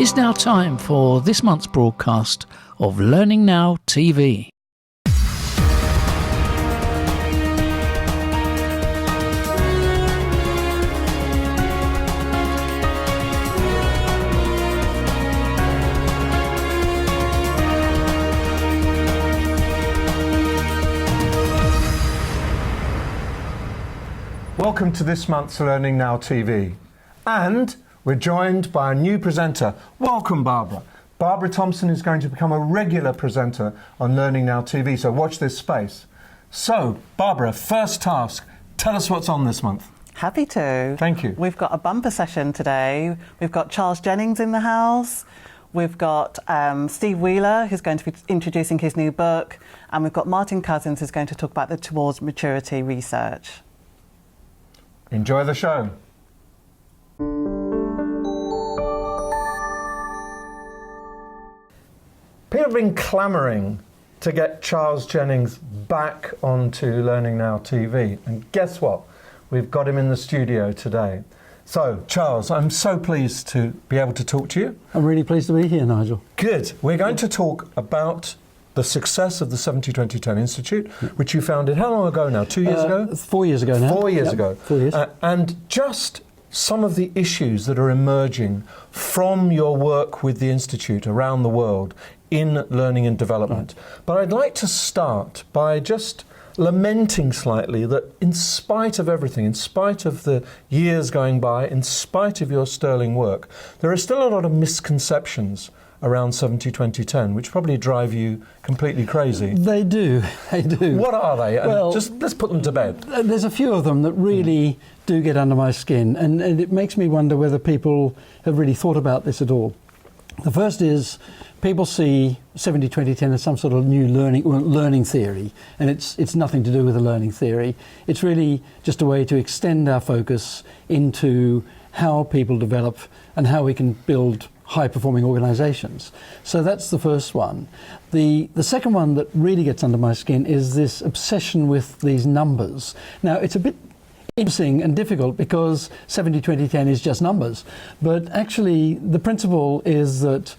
It's now time for this month's broadcast of Learning Now TV. Welcome to this month's Learning Now TV. And we're joined by a new presenter. Welcome, Barbara. Barbara Thompson is going to become a regular presenter on Learning Now TV, so watch this space. So, Barbara, first task, tell us what's on this month. Happy to. Thank you. We've got a bumper session today. We've got Charles Jennings in the house. We've got Steve Wheeler, who's going to be introducing his new book. And we've got Martin Cousins, who's going to talk about the Towards Maturity research. Enjoy the show. People have been clamouring to get Charles Jennings back onto Learning Now TV. And guess what? We've got him in the studio today. So, Charles, I'm so pleased to be able to talk to you. I'm really pleased to be here, Nigel. Good. We're going to talk about the success of the 70-20-10 Institute, which you founded how long ago now? 2 years ago? 4 years ago now. 4 years ago. 4 years. And just some of the issues that are emerging from your work with the Institute around the world in learning and development. Right. But I'd like to start by just lamenting slightly that in spite of everything, in spite of the years going by, in spite of your sterling work, there are still a lot of misconceptions around 70-20-10, which probably drive you completely crazy. They do, they do. What are they? Well, just let's put them to bed. There's a few of them that really do get under my skin, and it makes me wonder whether people have really thought about this at all. The first is people see 70-20-10 as some sort of new learning theory, and it's nothing to do with a learning theory. It's really just a way to extend our focus into how people develop and how we can build high-performing organisations. So that's the first one. The second one that really gets under my skin is this obsession with these numbers. Now, it's a bit interesting and difficult because 70-20-10 is just numbers, but actually the principle is that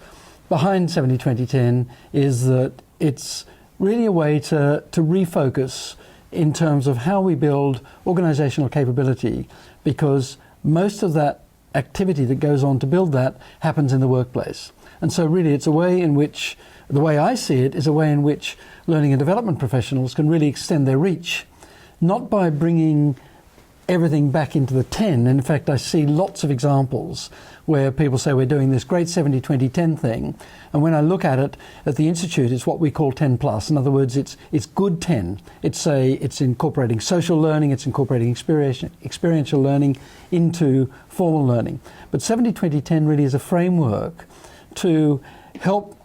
behind 70-20-10 is that it's really a way to refocus in terms of how we build organisational capability, because most of that activity that goes on to build that happens in the workplace. And so really it's a way in which, the way I see it, is a way in which learning and development professionals can really extend their reach, not by bringing everything back into the 10. In fact, I see lots of examples where people say we're doing this great 70-20-10 thing, and when I look at it at the Institute, it's what we call 10 plus. In other words, it's good 10. It's incorporating social learning, it's incorporating experiential learning into formal learning. But 70-20-10 really is a framework to help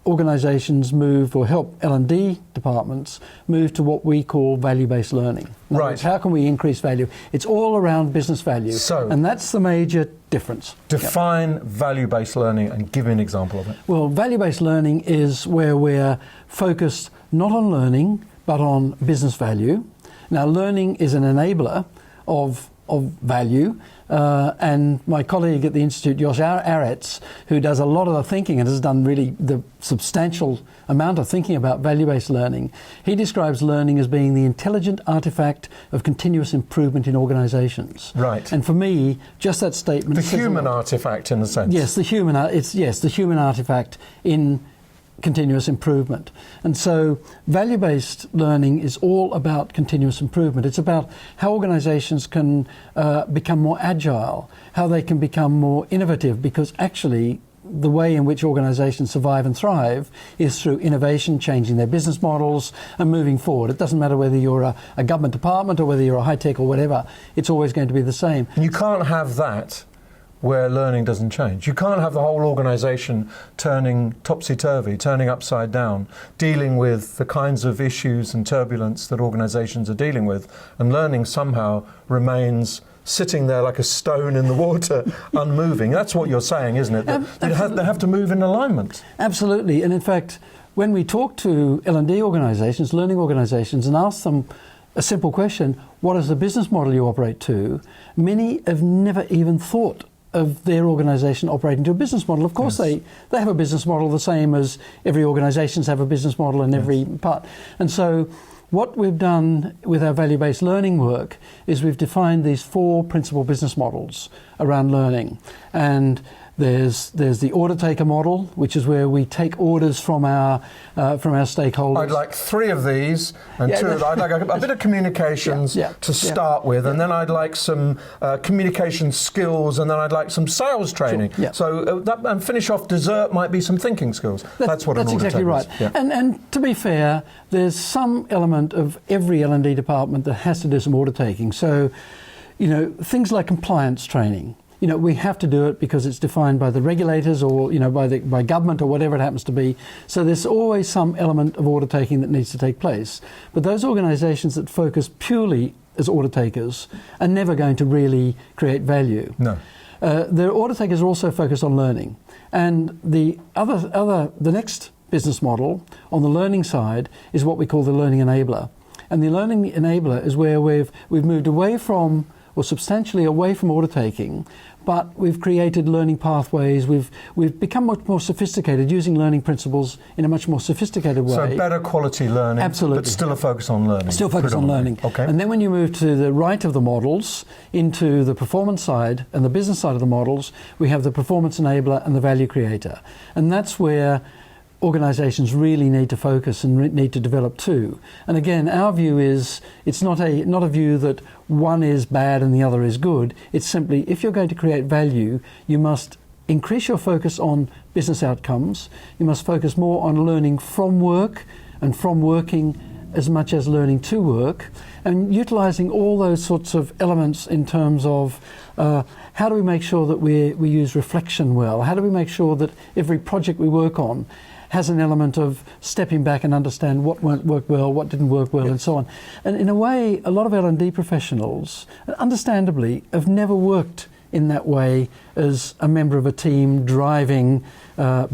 organisations move, or help L&D departments move to what we call value-based learning. Right. How can we increase value? It's all around business value. So, and that's the major difference. Define value-based learning and give me an example of it. Well, value-based learning is where we're focused not on learning, but on business value. Now, learning is an enabler of value, and my colleague at the Institute, Josh Aretz, who does a lot of the thinking and has done really the substantial amount of thinking about value-based learning, he describes learning as being the intelligent artifact of continuous improvement in organisations. Right. And for me, just that statement... The human artifact, in a sense. Yes, the human artifact in continuous improvement. And so value-based learning is all about continuous improvement. It's about how organisations can become more agile, how they can become more innovative, because actually the way in which organisations survive and thrive is through innovation, changing their business models and moving forward. It doesn't matter whether you're a government department or whether you're a high-tech or whatever, it's always going to be the same. And you can't have that where learning doesn't change. You can't have the whole organisation turning topsy-turvy, turning upside down, dealing with the kinds of issues and turbulence that organisations are dealing with, and learning somehow remains sitting there like a stone in the water, unmoving. That's what you're saying, isn't it? That they have to move in alignment. Absolutely. And in fact, when we talk to L&D organisations, learning organisations, and ask them a simple question, what is the business model you operate to? Many have never even thought of their organisation operating to a business model. Of course, Yes. they have a business model the same as every organisations have a business model in every part. And so what we've done with our value-based learning work is we've defined these 4 principal business models around learning. And there's the order taker model, which is where we take orders from our stakeholders. I'd like 3 of these, and I'd like a bit of communications to start with, and then I'd like some communication skills, and then I'd like some sales training. Sure. Yeah. So and finish off dessert might be some thinking skills. That's what an order exactly taker right. is. Yeah. And to be fair, there's some element of every L&D department that has to do some order taking. So, things like compliance training. We have to do it because it's defined by the regulators or, by government or whatever it happens to be. So there's always some element of order taking that needs to take place. But those organisations that focus purely as order takers are never going to really create value. No. The order takers are also focused on learning. And the next business model on the learning side is what we call the learning enabler. And the learning enabler is where we've moved away from, or substantially away from order taking, but we've created learning pathways. We've become much more sophisticated, using learning principles in a much more sophisticated way. So better quality learning, absolutely, but still a focus on learning. Still focus on learning. Okay. And then when you move to the right of the models, into the performance side and the business side of the models, we have the performance enabler and the value creator. And that's where organisations really need to focus and need to develop too. And again, our view is it's not a view that one is bad and the other is good. It's simply, if you're going to create value, you must increase your focus on business outcomes. You must focus more on learning from work and from working as much as learning to work, and utilising all those sorts of elements in terms of how do we make sure that we use reflection well? How do we make sure that every project we work on has an element of stepping back and understand what won't work well, what didn't work well, and so on. And in a way, a lot of L&D professionals, understandably, have never worked in that way as a member of a team driving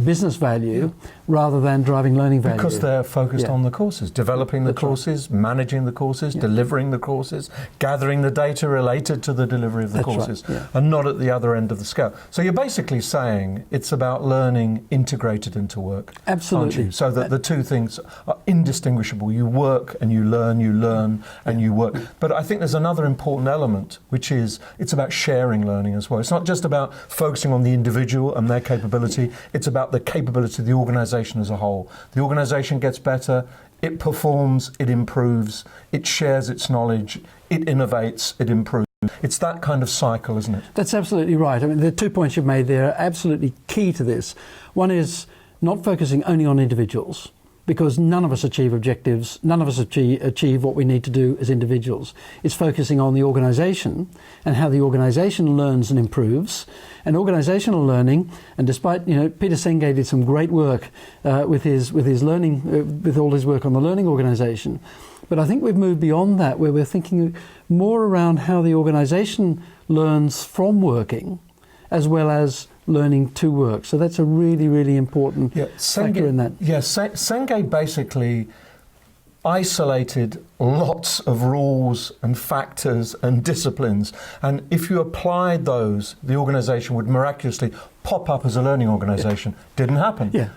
business value rather than driving learning value. Because they're focused on the courses, developing the courses, managing the courses, delivering the courses, gathering the data related to the delivery of the courses, and not at the other end of the scale. So you're basically saying it's about learning integrated into work. Absolutely. Aren't you? So that the 2 things are indistinguishable. You work and you learn and you work. But I think there's another important element, which is it's about sharing learning as well. It's not just about focusing on the individual and their capability, it's about the capability of the organisation as a whole. The organisation gets better, it performs, it improves, it shares its knowledge, it innovates, it improves. It's that kind of cycle, isn't it? That's absolutely right. I mean, the 2 points you've made there are absolutely key to this. One is not focusing only on individuals, because none of us achieve objectives, none of us achieve what we need to do as individuals. It's focusing on the organisation and how the organisation learns and improves. And organisational learning, and despite, Peter Senge did some great work with his learning, with all his work on the learning organisation. But I think we've moved beyond that, where we're thinking more around how the organisation learns from working, as well as learning to work. So that's a really, really important factor in that. Yes, Senge basically isolated lots of rules and factors and disciplines, and if you applied those, the organisation would miraculously pop up as a learning organisation. Didn't happen.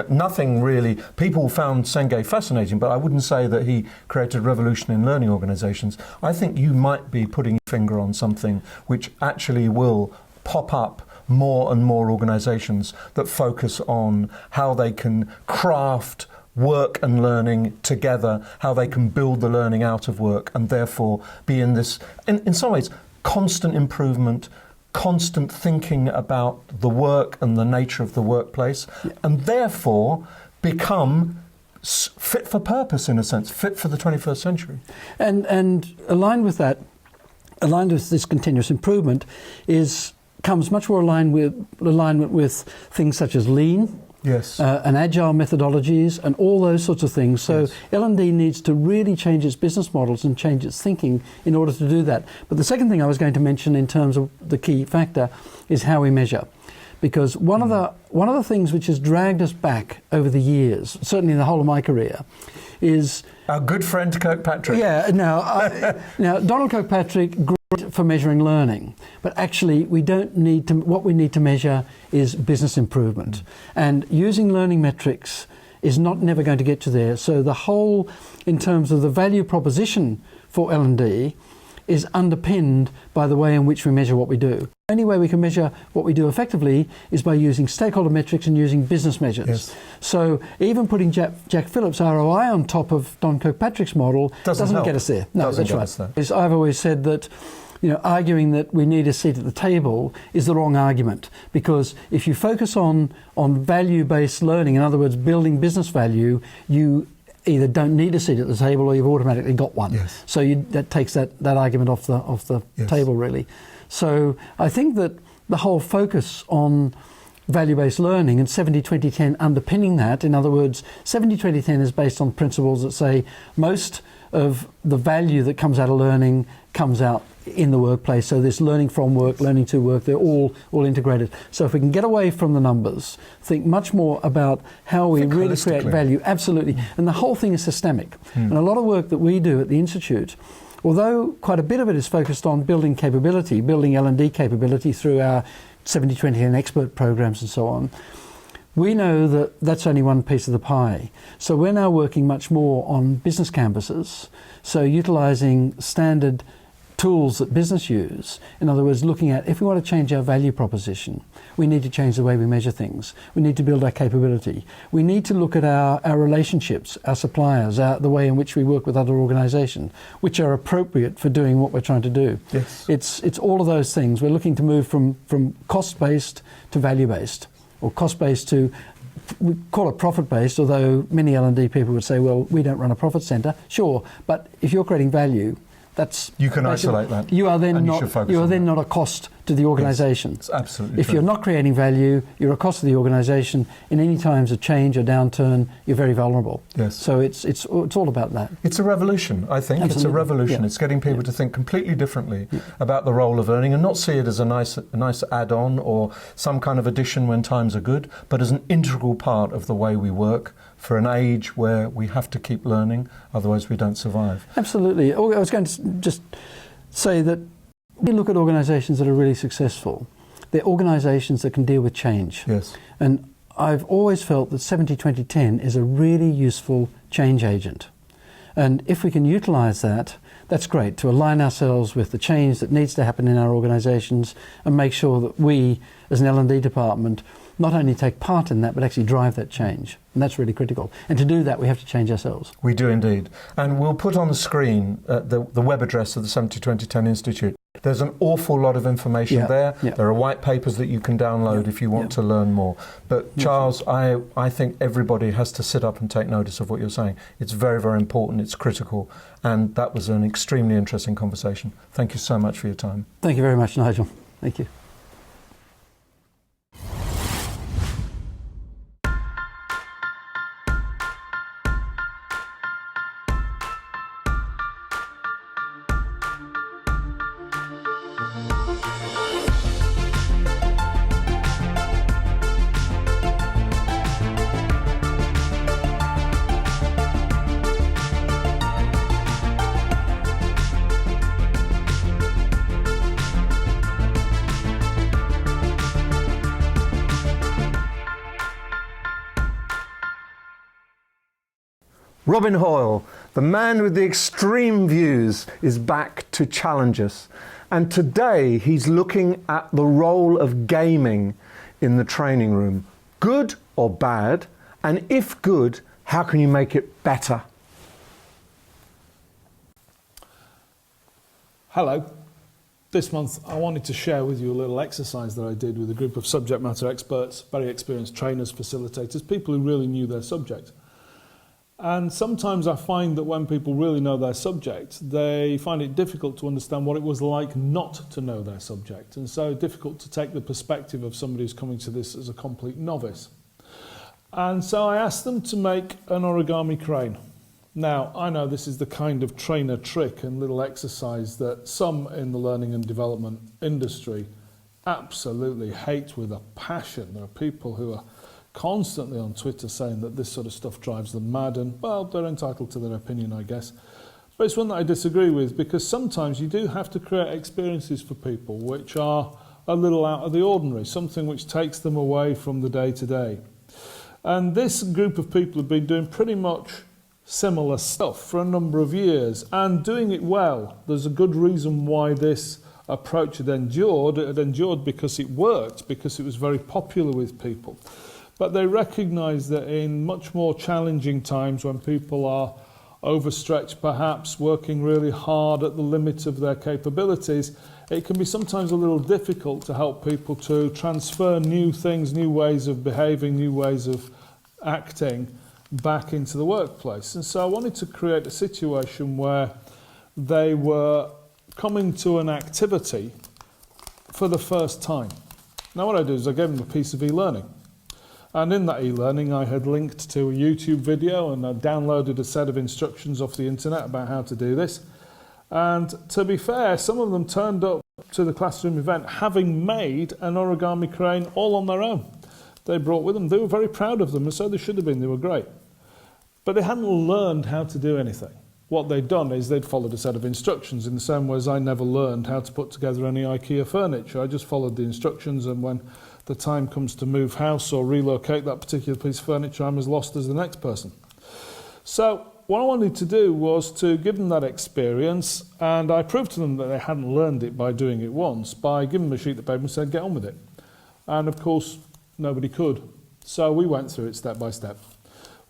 Nothing really. People found Senge fascinating, but I wouldn't say that he created a revolution in learning organisations. I think you might be putting your finger on something which actually will pop up more and more organisations that focus on how they can craft work and learning together, how they can build the learning out of work, and therefore be in this, in some ways, constant improvement, constant thinking about the work and the nature of the workplace, and therefore become fit for purpose, in a sense, fit for the 21st century. And aligned with that, aligned with this continuous improvement, comes much more alignment with things such as lean, and agile methodologies, and all those sorts of things. So L&D needs to really change its business models and change its thinking in order to do that. But the second thing I was going to mention in terms of the key factor is how we measure. Because one of the things which has dragged us back over the years, certainly in the whole of my career, is... Our good friend Kirkpatrick. Yeah, now Donald Kirkpatrick, great for measuring learning, but actually we don't need to, what we need to measure is business improvement. And using learning metrics is never going to get you there. So the whole, in terms of the value proposition for L&D, is underpinned by the way in which we measure what we do. The only way we can measure what we do effectively is by using stakeholder metrics and using business measures. Yes. So even putting Jack Phillips' ROI on top of Don Kirkpatrick's model doesn't get us there. No, that's right. I've always said that, you know, arguing that we need a seat at the table is the wrong argument, because if you focus on value-based learning, in other words, building business value, you either don't need a seat at the table or you've automatically got one. Yes. So that takes that argument off the yes. table, really. So I think that the whole focus on value-based learning and 70-20-10 underpinning that, in other words, 70-20-10 is based on principles that say most of the value that comes out of learning comes out in the workplace. So this learning from work, learning to work, they're all integrated. So if we can get away from the numbers, think much more about how we really create value. Absolutely. And the whole thing is systemic. And a lot of work that we do at the Institute, although quite a bit of it is focused on building capability, building L&D capability through our 70-20 and expert programs and so on, we know that that's only one piece of the pie. So we're now working much more on business canvases, so utilising standard tools that business use. In other words, looking at, if we want to change our value proposition, we need to change the way we measure things. We need to build our capability. We need to look at our relationships, our suppliers, the way in which we work with other organisations, which are appropriate for doing what we're trying to do. Yes. It's all of those things. We're looking to move from cost-based to value-based, or cost-based to, we call it profit-based, although many L&D people would say, well, we don't run a profit centre. Sure, but if you're creating value, you can isolate that. You are then not a cost to the organisation. Yes, absolutely. If you're not creating value, you're a cost to the organisation. In any times of change or downturn, you're very vulnerable. Yes. So it's all about that. It's a revolution, I think. Absolutely. It's a revolution. Yeah. It's getting people to think completely differently about the role of learning and not see it as a nice add-on or some kind of addition when times are good, but as an integral part of the way we work for an age where we have to keep learning, otherwise we don't survive. Absolutely. I was going to just say that we look at organisations that are really successful. They're organisations that can deal with change. Yes. And I've always felt that 70-20-10 is a really useful change agent. And if we can utilise that, that's great, to align ourselves with the change that needs to happen in our organisations and make sure that we, as an L&D department, not only take part in that, but actually drive that change. And that's really critical. And to do that, we have to change ourselves. We do indeed. And we'll put on the screen the web address of the 70-20-10 Institute. There's an awful lot of information there. Yeah. There are white papers that you can download if you want to learn more. But Charles, I think everybody has to sit up and take notice of what you're saying. It's very, very important. It's critical. And that was an extremely interesting conversation. Thank you so much for your time. Thank you very much, Nigel. Thank you. Robin Hoyle, the man with the extreme views, is back to challenge us. And today he's looking at the role of gaming in the training room. Good or bad? And if good, how can you make it better? Hello. This month I wanted to share with you a little exercise that I did with a group of subject matter experts, very experienced trainers, facilitators, people who really knew their subject. And sometimes I find that when people really know their subject, they find it difficult to understand what it was like not to know their subject, and so difficult to take the perspective of somebody who's coming to this as a complete novice. And so I asked them to make an origami crane. Now, I know this is the kind of trainer trick and little exercise that some in the learning and development industry absolutely hate with a passion. There are people who are constantly on Twitter saying that this sort of stuff drives them mad, and, well, they're entitled to their opinion, I guess. But it's one that I disagree with, because sometimes you do have to create experiences for people which are a little out of the ordinary, something which takes them away from the day-to-day. And this group of people have been doing pretty much similar stuff for a number of years and doing it well. There's a good reason why this approach had endured. It had endured because it worked, because it was very popular with people. But they recognise that in much more challenging times, when people are overstretched, perhaps working really hard at the limit of their capabilities, it can be sometimes a little difficult to help people to transfer new things, new ways of behaving, new ways of acting back into the workplace. And so I wanted to create a situation where they were coming to an activity for the first time. Now what I do is I gave them a piece of e-learning. And in that e-learning, I had linked to a YouTube video, and I downloaded a set of instructions off the internet about how to do this. And to be fair, some of them turned up to the classroom event having made an origami crane all on their own. They brought with them. They were very proud of them, and so they should have been. They were great. But they hadn't learned how to do anything. What they'd done is they'd followed a set of instructions, in the same way as I never learned how to put together any IKEA furniture. I just followed the instructions, and when the time comes to move house or relocate that particular piece of furniture, I'm as lost as the next person. So what I wanted to do was to give them that experience, and I proved to them that they hadn't learned it by doing it once, by giving them a sheet of paper and said, get on with it. And of course, nobody could. So we went through it step by step.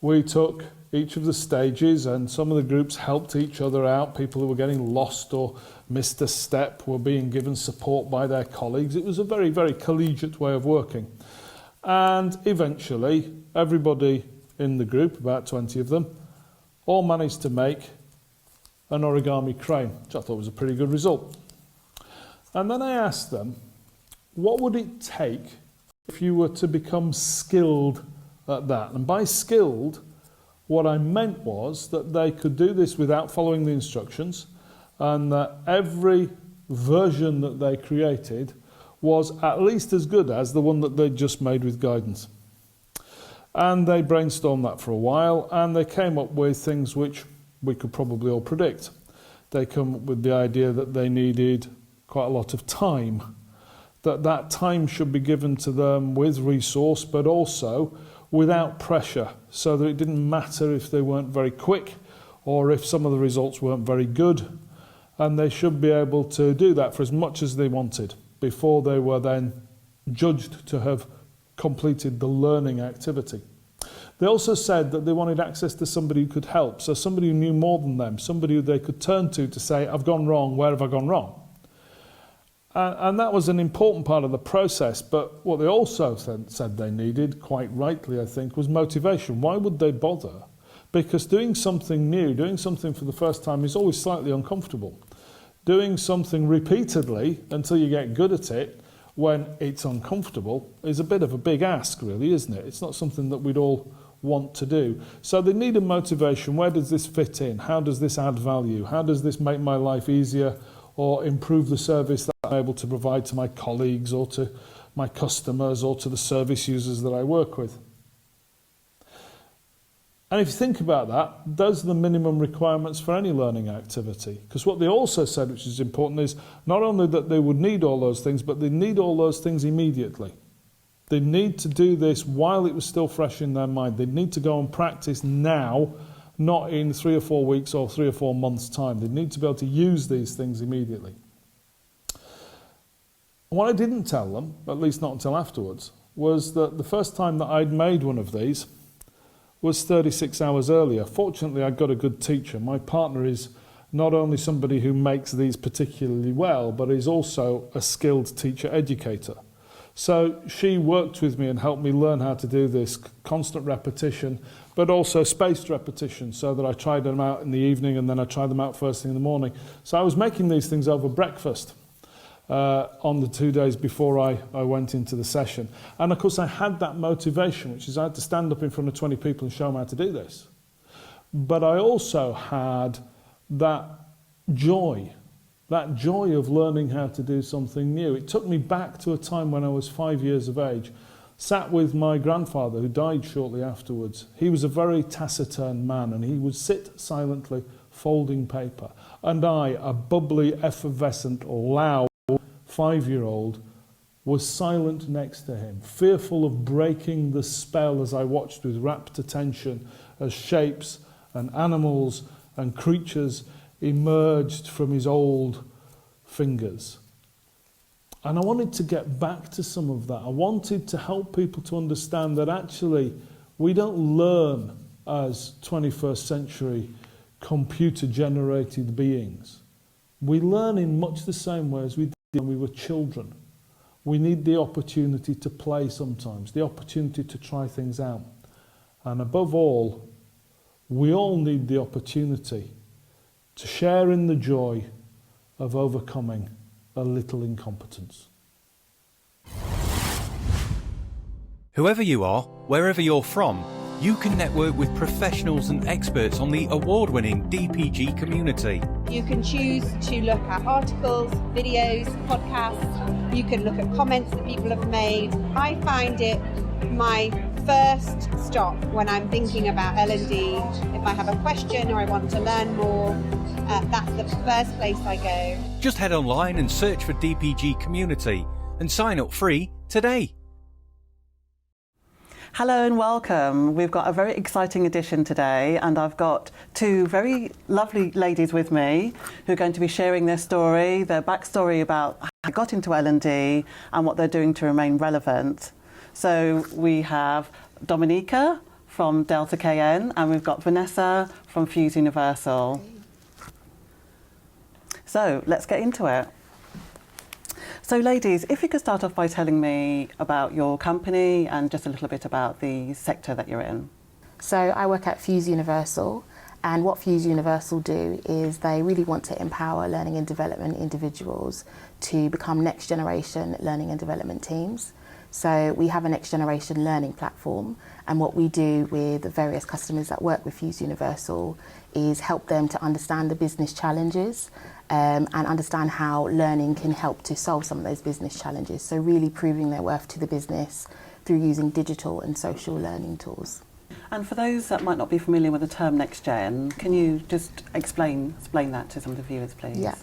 We took each of the stages, and some of the groups helped each other out. People who were getting lost or missed a step were being given support by their colleagues. It was a very, very collegiate way of working. And eventually, everybody in the group, about 20 of them, all managed to make an origami crane, which I thought was a pretty good result. And then I asked them, what would it take if you were to become skilled at that? And by skilled, what I meant was that they could do this without following the instructions, and that every version that they created was at least as good as the one that they'd just made with guidance. And they brainstormed that for a while, and they came up with things which we could probably all predict. They come up with the idea that they needed quite a lot of time, that time should be given to them with resource, but also without pressure, so that it didn't matter if they weren't very quick or if some of the results weren't very good, and they should be able to do that for as much as they wanted before they were then judged to have completed the learning activity. They also said that they wanted access to somebody who could help, so somebody who knew more than them, somebody who they could turn to say, I've gone wrong, where have I gone wrong? And that was an important part of the process, but what they also said they needed, quite rightly I think, was motivation. Why would they bother? Because doing something new, doing something for the first time is always slightly uncomfortable. Doing something repeatedly until you get good at it, when it's uncomfortable, is a bit of a big ask, really, isn't it? It's not something that we'd all want to do. So they need a motivation. Where does this fit in? How does this add value? How does this make my life easier or improve the service that I'm able to provide to my colleagues or to my customers or to the service users that I work with? And if you think about that, those are the minimum requirements for any learning activity. Because what they also said, which is important, is not only that they would need all those things, but they need all those things immediately. They need to do this while it was still fresh in their mind. They need to go and practice now, not in 3 or 4 weeks or 3 or 4 months' time. They need to be able to use these things immediately. And what I didn't tell them, at least not until afterwards, was that the first time that I'd made one of these was 36 hours earlier. Fortunately, I got a good teacher. My partner is not only somebody who makes these particularly well, but is also a skilled teacher educator. So she worked with me and helped me learn how to do this, constant repetition, but also spaced repetition, so that I tried them out in the evening and then I tried them out first thing in the morning. So I was making these things over breakfast on the 2 days before I went into the session. And of course I had that motivation, which is I had to stand up in front of 20 people and show them how to do this. But I also had that joy of learning how to do something new. It took me back to a time when I was 5 years of age, sat with my grandfather, who died shortly afterwards. He was a very taciturn man, and he would sit silently folding paper. And I, a bubbly, effervescent, loud 5-year-old, was silent next to him, fearful of breaking the spell as I watched with rapt attention as shapes and animals and creatures emerged from his old fingers. And I wanted to get back to some of that. I wanted to help people to understand that actually we don't learn as 21st century computer-generated beings. We learn in much the same way as we did when we were children. We need the opportunity to play sometimes, the opportunity to try things out. And above all, we all need the opportunity to share in the joy of overcoming a little incompetence. Whoever you are, wherever you're from, you can network with professionals and experts on the award-winning DPG community. You can choose to look at articles, videos, podcasts. You can look at comments that people have made. I find it my first stop when I'm thinking about L&D. If I have a question or I want to learn more, that's the first place I go. Just head online and search for DPG community and sign up free today. Hello and welcome. We've got a very exciting edition today, and I've got two very lovely ladies with me who are going to be sharing their story, their backstory about how they got into L&D and what they're doing to remain relevant. So we have Dominica from Delta KN, and we've got Vanessa from Fuse Universal. So let's get into it. So ladies, if you could start off by telling me about your company and just a little bit about the sector that you're in. So I work at Fuse Universal, and what Fuse Universal do is they really want to empower learning and development individuals to become next generation learning and development teams. So we have a next generation learning platform, and what we do with the various customers that work with Fuse Universal is help them to understand the business challenges and understand how learning can help to solve some of those business challenges. So really proving their worth to the business through using digital and social learning tools. And for those that might not be familiar with the term next gen, can you just explain that to some of the viewers, please? Yeah.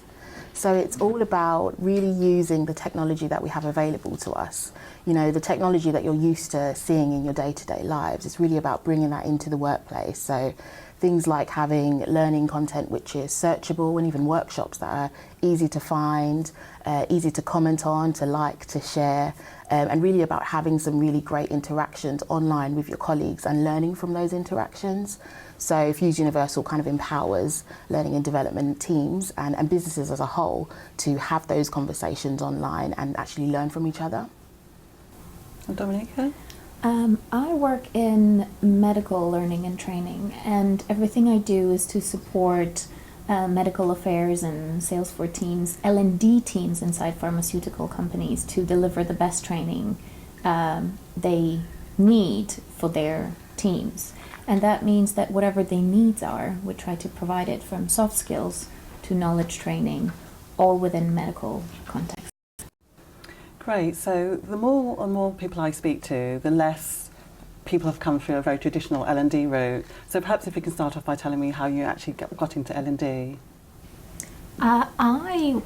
So it's all about really using the technology that we have available to us. You know, the technology that you're used to seeing in your day-to-day lives. It's really about bringing that into the workplace. So things like having learning content which is searchable, and even workshops that are easy to find, easy to comment on, to like, to share, and really about having some really great interactions online with your colleagues and learning from those interactions. So Fuse Universal kind of empowers learning and development teams and businesses as a whole to have those conversations online and actually learn from each other. And Dominica? I work in medical learning and training, and everything I do is to support medical affairs and sales for teams, L&D teams inside pharmaceutical companies to deliver the best training they need for their teams. And that means that whatever their needs are, we try to provide it, from soft skills to knowledge training, all within medical context. Great. So the more and more people I speak to, the less people have come through a very traditional L&D route. So perhaps if you can start off by telling me how you actually got into L&D. I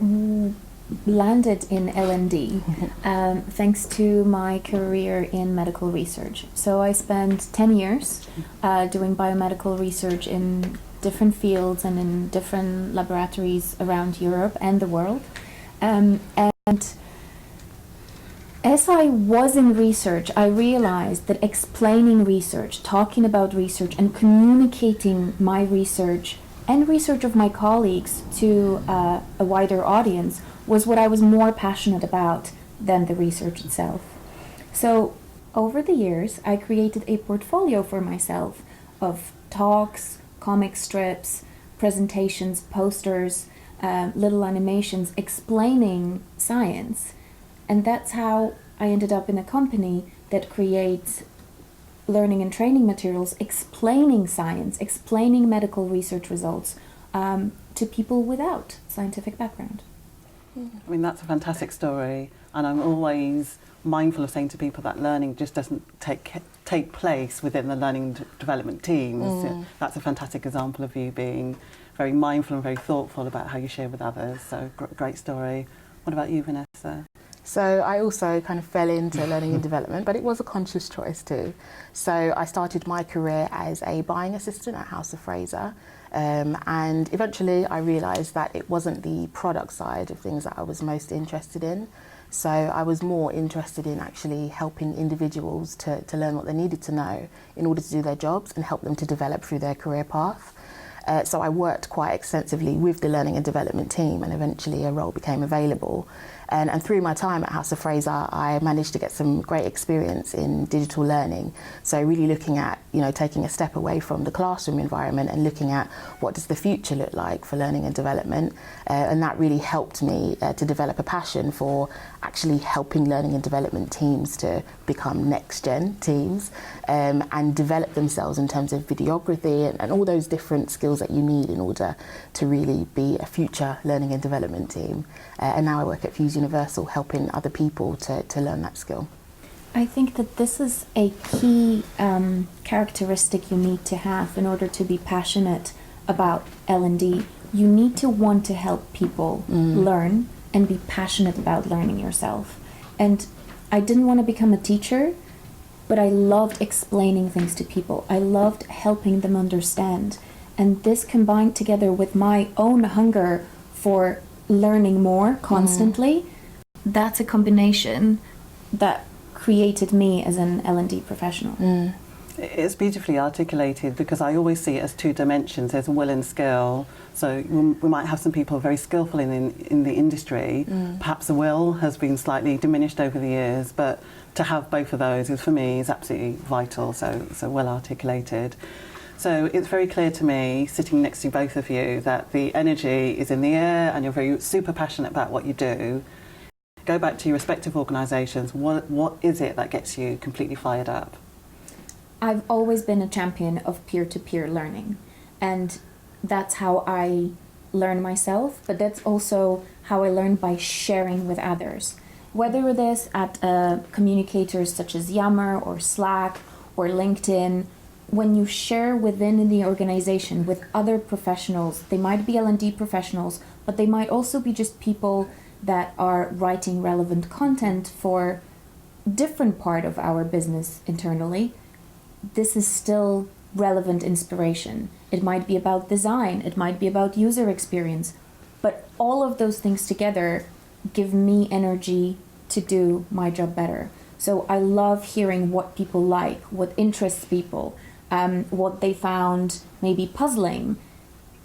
landed in L&D thanks to my career in medical research. So I spent 10 years doing biomedical research in different fields and in different laboratories around Europe and the world. And as I was in research, I realized that explaining research, talking about research, and communicating my research and research of my colleagues to a wider audience was what I was more passionate about than the research itself. So over the years, I created a portfolio for myself of talks, comic strips, presentations, posters, little animations explaining science. And that's how I ended up in a company that creates learning and training materials explaining science, explaining medical research results to people without scientific background. I mean, that's a fantastic story, and I'm always mindful of saying to people that learning just doesn't take place within the learning and development teams. That's a fantastic example of you being very mindful and very thoughtful about how you share with others. So great story. What about you, Vanessa? So I also kind of fell into learning and development, but it was a conscious choice too. So I started my career as a buying assistant at House of Fraser, and eventually I realised that it wasn't the product side of things that I was most interested in. So I was more interested in actually helping individuals to learn what they needed to know in order to do their jobs and help them to develop through their career path. So I worked quite extensively with the learning and development team, and eventually a role became available. And through my time at House of Fraser, I managed to get some great experience in digital learning. So really looking at, taking a step away from the classroom environment and looking at what does the future look like for learning and development. And that really helped me to develop a passion for actually helping learning and development teams to become next-gen teams and develop themselves in terms of videography and all those different skills that you need in order to really be a future learning and development team. And now I work at Fuse Universal helping other people to learn that skill. I think that this is a key characteristic you need to have in order to be passionate about L&D. You need to want to help people learn and be passionate about learning yourself. And I didn't want to become a teacher, but I loved explaining things to people. I loved helping them understand. And this combined together with my own hunger for learning more constantly, that's a combination that created me as an L&D professional. It's beautifully articulated because I always see it as two dimensions. There's will and skill. So we might have some people very skillful in the industry. Perhaps the will has been slightly diminished over the years, but to have both of those is, for me, is absolutely vital. So well articulated. So it's very clear to me, sitting next to both of you, that the energy is in the air and you're very super passionate about what you do. Go back to your respective organisations. What is it that gets you completely fired up? I've always been a champion of peer-to-peer learning, and that's how I learn myself, but that's also how I learn by sharing with others. Whether it is at communicators such as Yammer or Slack or LinkedIn, when you share within the organization with other professionals, they might be L&D professionals, but they might also be just people that are writing relevant content for different part of our business internally. This is still relevant inspiration. It might be about design, it might be about user experience, but all of those things together give me energy to do my job better. So I love hearing what people like, what interests people, what they found maybe puzzling.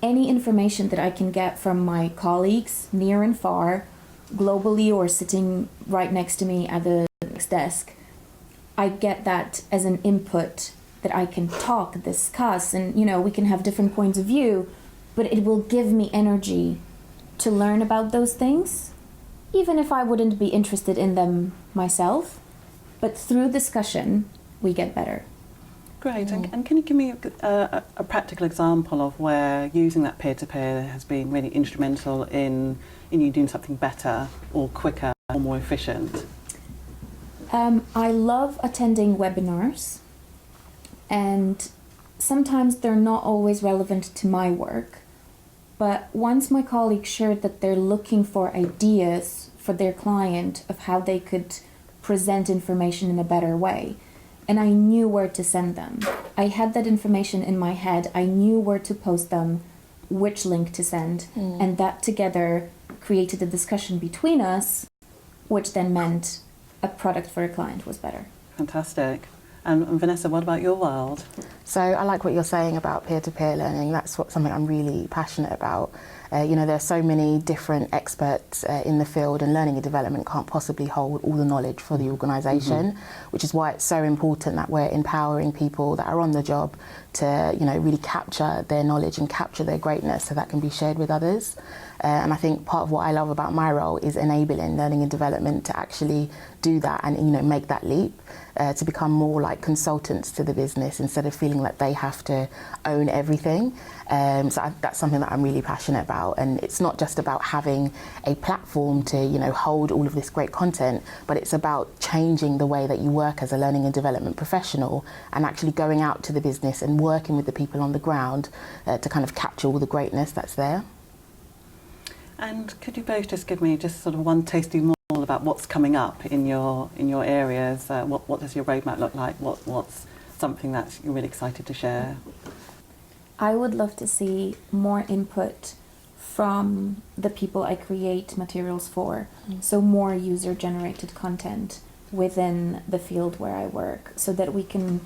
Any information that I can get from my colleagues, near and far, globally or sitting right next to me at the next desk, I get that as an input that I can talk, discuss, and we can have different points of view, but it will give me energy to learn about those things, even if I wouldn't be interested in them myself. But through discussion, we get better. Great. And can you give me a practical example of where using that peer-to-peer has been really instrumental in you doing something better or quicker or more efficient? I love attending webinars, and sometimes they're not always relevant to my work, but once my colleagues shared that they're looking for ideas for their client of how they could present information in a better way, and I knew where to send them. I had that information in my head. I knew where to post them, which link to send, and that together created a discussion between us, which then meant a product for a client was better. Fantastic. And Vanessa, what about your world? So I like what you're saying about peer-to-peer learning. That's something I'm really passionate about. There are so many different experts in the field, and learning and development can't possibly hold all the knowledge for the organisation, which is why it's so important that we're empowering people that are on the job to, really capture their knowledge and capture their greatness so that can be shared with others. And I think part of what I love about my role is enabling learning and development to actually do that and make that leap to become more like consultants to the business instead of feeling feeling that they have to own everything. That's something that I'm really passionate about, and it's not just about having a platform to, you know, hold all of this great content, but it's about changing the way that you work as a learning and development professional, and actually going out to the business and working with the people on the ground to kind of capture all the greatness that's there. And could you both just give me just sort of one tasty morsel about what's coming up in your areas? What does your roadmap look like? What's something that you're really excited to share? I would love to see more input from the people I create materials for. So more user-generated content within the field where I work, so that we can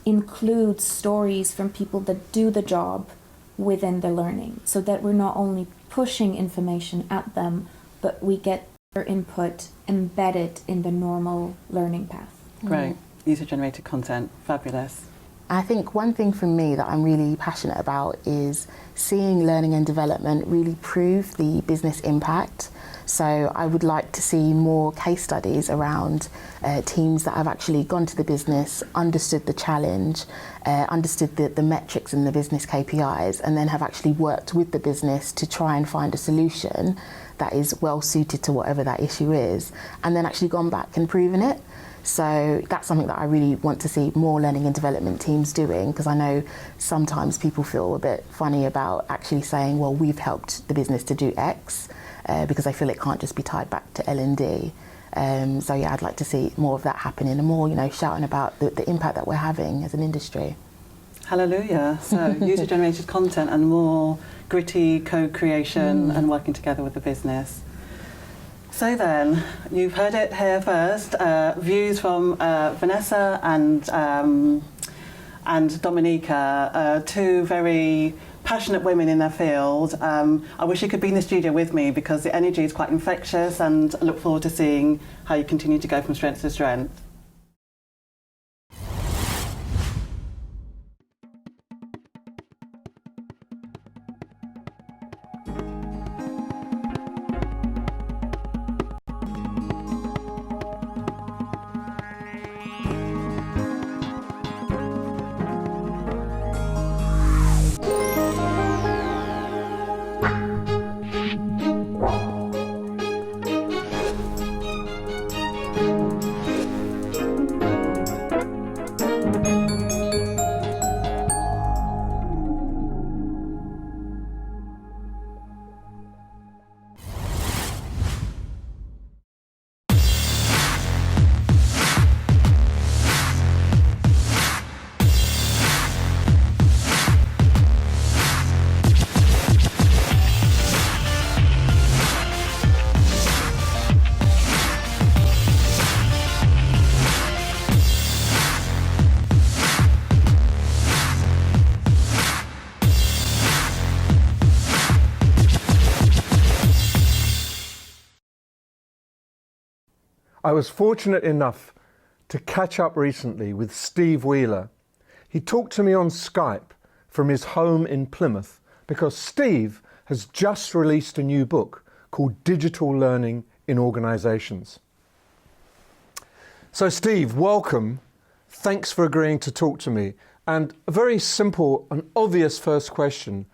include stories from people that do the job within the learning, so that we're not only pushing information at them, but we get their input embedded in the normal learning path. Great. User-generated content. Fabulous. I think one thing for me that I'm really passionate about is seeing learning and development really prove the business impact. So I would like to see more case studies around teams that have actually gone to the business, understood the challenge, understood the metrics and the business KPIs, and then have actually worked with the business to try and find a solution that is well suited to whatever that issue is, and then actually gone back and proven it. So that's something that I really want to see more learning and development teams doing, because I know sometimes people feel a bit funny about actually saying, well, we've helped the business to do X, because I feel it can't just be tied back to L&D. So yeah, I'd like to see more of that happening, and more, you know, shouting about the impact that we're having as an industry. Hallelujah. So user-generated content and more gritty co-creation and working together with the business. So then, you've heard it here first. Views from Vanessa and Dominica, two very passionate women in their field. I wish you could be in the studio with me, because the energy is quite infectious, and I look forward to seeing how you continue to go from strength to strength. I was fortunate enough to catch up recently with Steve Wheeler. He talked to me on Skype from his home in Plymouth, because Steve has just released a new book called Digital Learning in Organisations. So Steve, welcome. Thanks for agreeing to talk to me. And a very simple and obvious first question.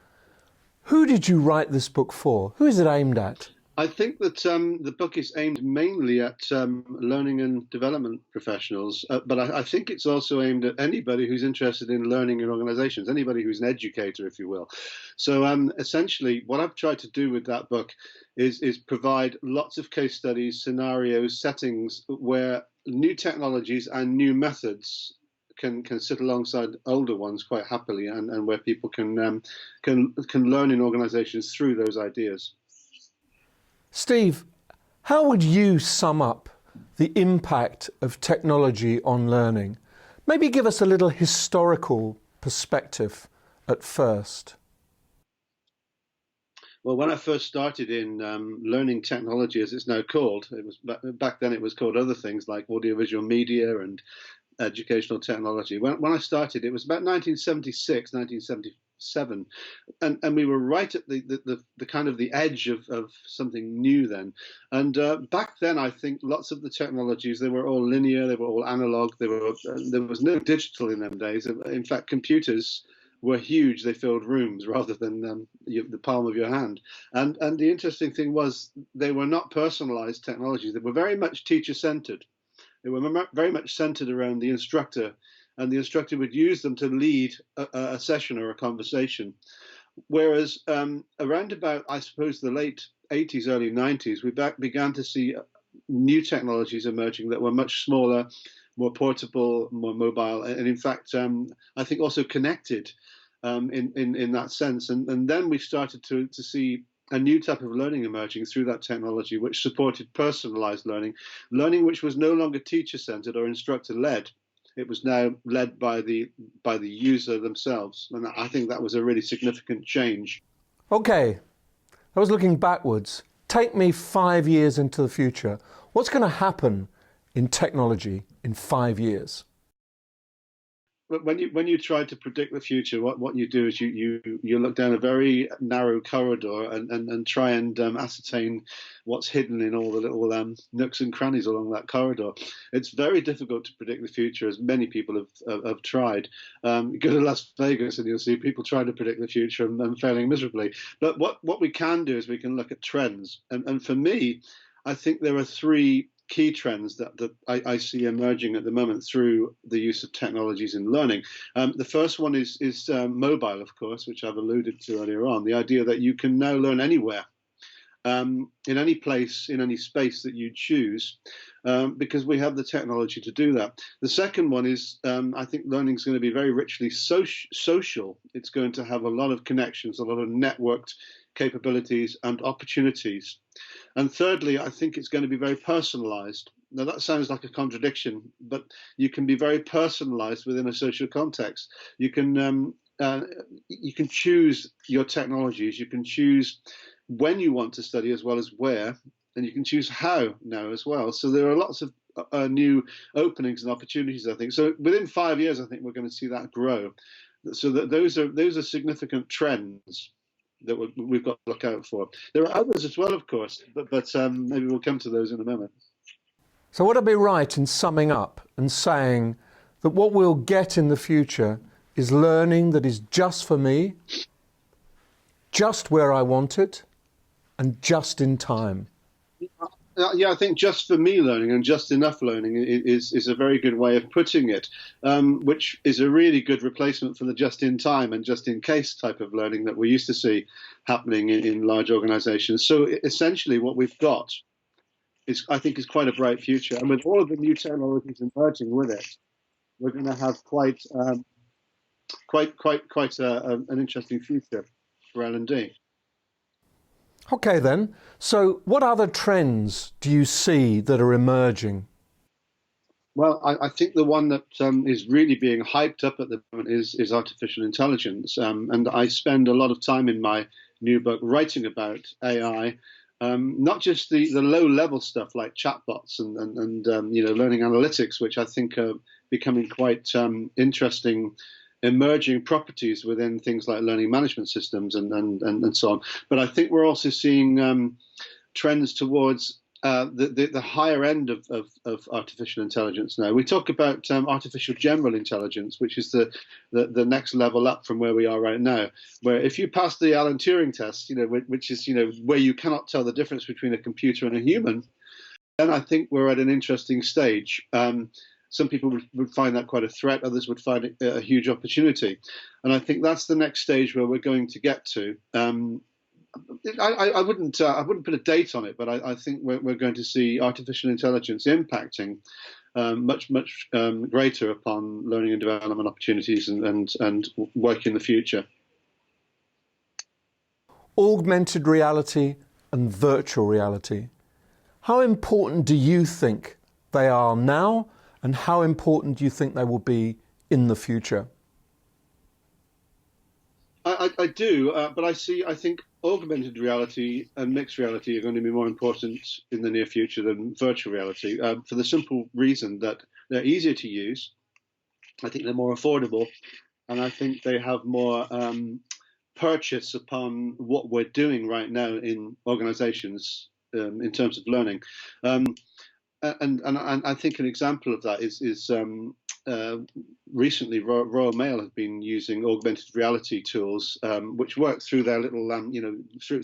Who did you write this book for? Who is it aimed at? I think that the book is aimed mainly at learning and development professionals, but I think it's also aimed at anybody who's interested in learning in organizations, anybody who's an educator, if you will. So essentially, what I've tried to do with that book is provide lots of case studies, scenarios, settings where new technologies and new methods can sit alongside older ones quite happily, and where people can learn in organizations through those ideas. Steve, how would you sum up the impact of technology on learning? Maybe give us a little historical perspective at first. Well, when I first started in learning technology, as it's now called, it was back then it was called other things like audiovisual media and educational technology. When I started, it was about 1976, 7, and we were right at the kind of the edge of something new then. And back then, I think lots of the technologies, they were all linear, they were all analog, there was no digital in them days. In fact, computers were huge. They filled rooms rather than the palm of your hand. And the interesting thing was they were not personalized technologies. They were very much teacher-centered. They were very much centered around the instructor, and the instructor would use them to lead a session or a conversation. Whereas around about, I suppose, the late 80s, early 90s, we began to see new technologies emerging that were much smaller, more portable, more mobile, and in fact, I think also connected in that sense. And then we started to see a new type of learning emerging through that technology, which supported personalized learning, learning which was no longer teacher-centered or instructor-led. It was now led by the user themselves, and I think that was a really significant change. Okay, I was looking backwards. Take me 5 years into the future. What's going to happen in technology in 5 years? But when you try to predict the future, what you do is you look down a very narrow corridor and try and ascertain what's hidden in all the little nooks and crannies along that corridor. It's very difficult to predict the future, as many people have tried. Go to Las Vegas and you'll see people trying to predict the future and failing miserably. But what we can do is we can look at trends. And for me, I think there are 3 key trends that I see emerging at the moment through the use of technologies in learning. The first one is mobile, of course, which I've alluded to earlier on. The idea that you can now learn anywhere, in any place, in any space that you choose, because we have the technology to do that. The second one is, I think learning is going to be very richly social. It's going to have a lot of connections, a lot of networked capabilities and opportunities. And thirdly, I think it's going to be very personalized. Now that sounds like a contradiction, but you can be very personalized within a social context. You can choose your technologies. You can choose when you want to study as well as where, and you can choose how now as well. So there are lots of new openings and opportunities, I think. So within 5 years, I think we're going to see that grow. So that those are significant trends that we've got to look out for. There are others as well, of course, but maybe we'll come to those in a moment. So would I be right in summing up and saying that what we'll get in the future is learning that is just for me, just where I want it, and just in time? Yeah, I think just for me learning and just enough learning is a very good way of putting it, which is a really good replacement for the just in time and just in case type of learning that we used to see happening in large organizations. So essentially what we've got I think is quite a bright future. And with all of the new technologies emerging with it, we're going to have quite an interesting future for L&D. Okay then, so what other trends do you see that are emerging? Well, I think the one that is really being hyped up at the moment is artificial intelligence. And I spend a lot of time in my new book writing about AI, not just the low-level stuff like chatbots and learning analytics, which I think are becoming quite interesting emerging properties within things like learning management systems and so on. But I think we're also seeing trends towards the higher end of artificial intelligence now. We talk about artificial general intelligence, which is the next level up from where we are right now, where if you pass the Alan Turing test, which is where you cannot tell the difference between a computer and a human, then I think we're at an interesting stage. Some people would find that quite a threat. Others would find it a huge opportunity. And I think that's the next stage where we're going to get to. I wouldn't put a date on it, but I think we're going to see artificial intelligence impacting much greater upon learning and development opportunities and work in the future. Augmented reality and virtual reality. How important do you think they are now, and how important do you think they will be in the future? I do, but I think augmented reality and mixed reality are going to be more important in the near future than virtual reality, for the simple reason that they're easier to use. I think they're more affordable, and I think they have more purchase upon what we're doing right now in organizations in terms of learning. And I think an example of that is recently Royal Mail have been using augmented reality tools, which work through their little, through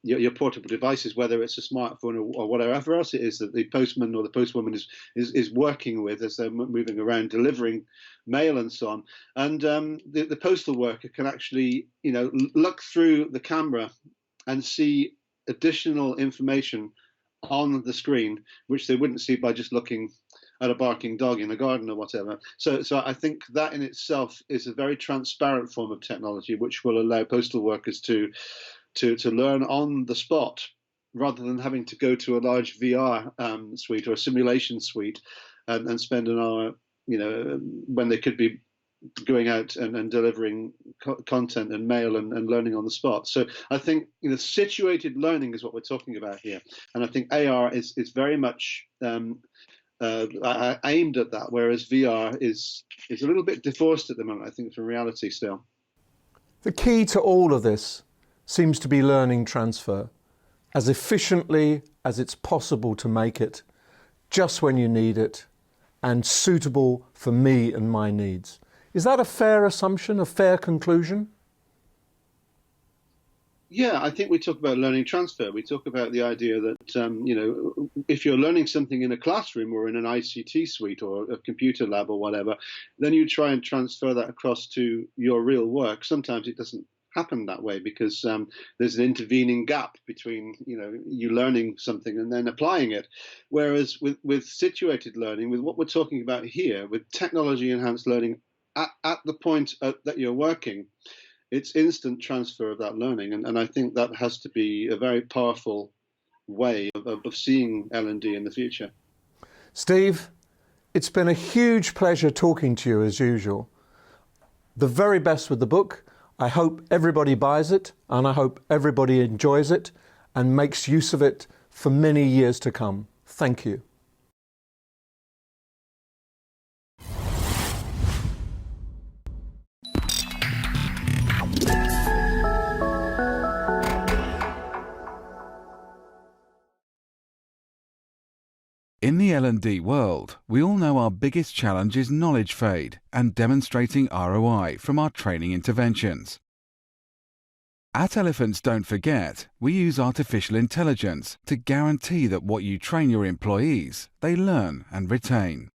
your portable devices, whether it's a smartphone or whatever else it is that the postman or the postwoman is working with as they're moving around, delivering mail and so on. And the postal worker can actually, look through the camera and see additional information on the screen, which they wouldn't see by just looking at a barking dog in a garden or whatever. So I think that in itself is a very transparent form of technology, which will allow postal workers to learn on the spot, rather than having to go to a large VR suite or a simulation suite and spend an hour, when they could be going out and delivering content and mail and learning on the spot. So I think situated learning is what we're talking about here, and I think AR is very much aimed at that, whereas VR is a little bit divorced at the moment, I think, from reality still. The key to all of this seems to be learning transfer, as efficiently as it's possible to make it, just when you need it, and suitable for me and my needs. Is that a fair assumption, a fair conclusion? Yeah, I think we talk about learning transfer. We talk about the idea that, if you're learning something in a classroom or in an ICT suite or a computer lab or whatever, then you try and transfer that across to your real work. Sometimes it doesn't happen that way because there's an intervening gap between you learning something and then applying it. Whereas with situated learning, with what we're talking about here, with technology enhanced learning at the point that you're working, it's instant transfer of that learning, and I think that has to be a very powerful way of seeing L&D in the future. Steve, it's been a huge pleasure talking to you as usual. The very best with the book. I hope everybody buys it, and I hope everybody enjoys it and makes use of it for many years to come. Thank you. In the L&D world, we all know our biggest challenge is knowledge fade and demonstrating ROI from our training interventions. At Elephants Don't Forget, we use artificial intelligence to guarantee that what you train your employees, they learn and retain.